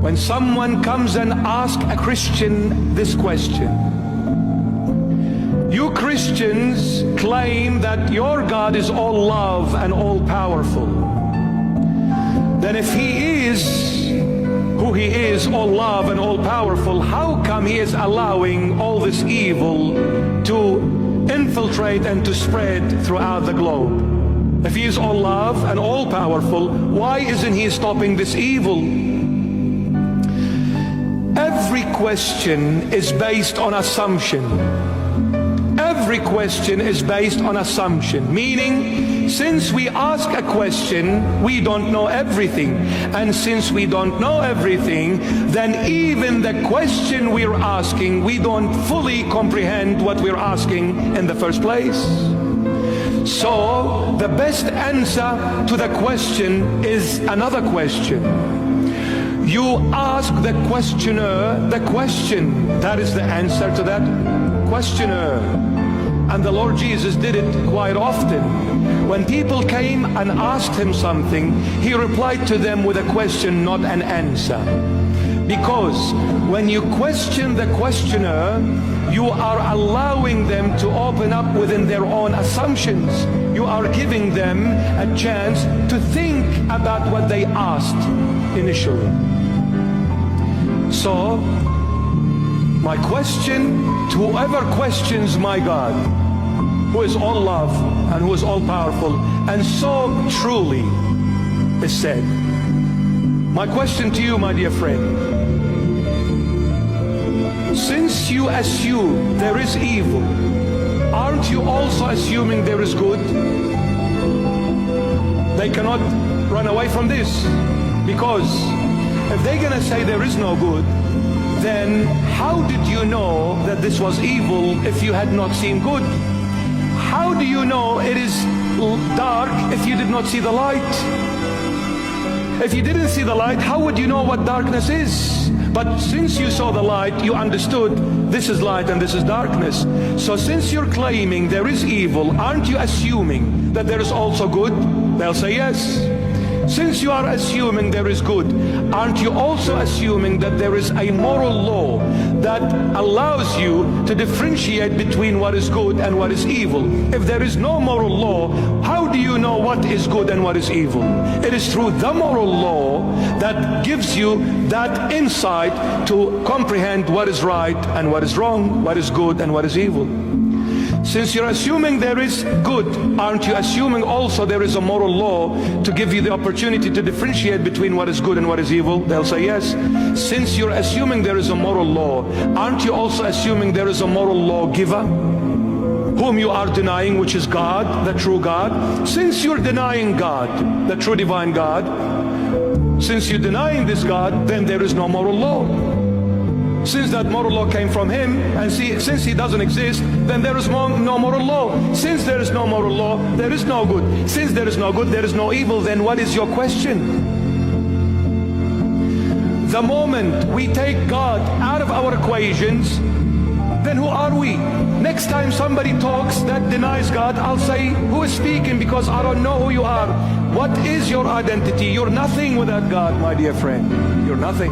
When someone comes and asks a Christian this question, you Christians claim that your God is all love and all powerful. Then if He is who He is, all love and all powerful, how come He is allowing all this evil to infiltrate and to spread throughout the globe? If He is all love and all powerful, why isn't He stopping this evil? Every question is based on assumption. Every question is based on assumption, meaning since we ask a question, we don't know everything. And since we don't know everything, then even the question we're asking, we don't fully comprehend what we're asking in the first place. So the best answer to the question is another question. You ask the questioner the question. That is the answer to that questioner. And the Lord Jesus did it quite often. When people came and asked Him something, He replied to them with a question, not an answer. Because when you question the questioner, you are allowing them to open up within their own assumptions. You are giving them a chance to think about what they asked initially. So, my question to whoever questions my God, who is all love and who is all powerful, and so truly is said. My question to you, my dear friend, since you assume there is evil, aren't you also assuming there is good? They cannot run away from this, because if they're going to say there is no good, then how did you know that this was evil if you had not seen good? How do you know it is dark if you did not see the light? If you didn't see the light, how would you know what darkness is? But since you saw the light, you understood this is light and this is darkness. So since you're claiming there is evil, aren't you assuming that there is also good? They'll say yes. Since you are assuming there is good, aren't you also assuming that there is a moral law that allows you to differentiate between what is good and what is evil? If there is no moral law, how do you know what is good and what is evil? It is through the moral law that gives you that insight to comprehend what is right and what is wrong, what is good and what is evil. Since you're assuming there is good, aren't you assuming also there is a moral law to give you the opportunity to differentiate between what is good and what is evil? They'll say yes. Since you're assuming there is a moral law, aren't you also assuming there is a moral lawgiver whom you are denying, which is God, the true God? Since you're denying God, the true divine God, since you're denying this God, then there is no moral law. Since that moral law came from Him, and since He doesn't exist, then there is no moral law. Since there is no moral law, there is no good. Since there is no good, there is no evil. Then what is your question? The moment we take God out of our equations, then who are we? Next time somebody talks that denies God, I'll say, who is speaking? Because I don't know who you are. What is your identity? You're nothing without God, my dear friend. You're nothing.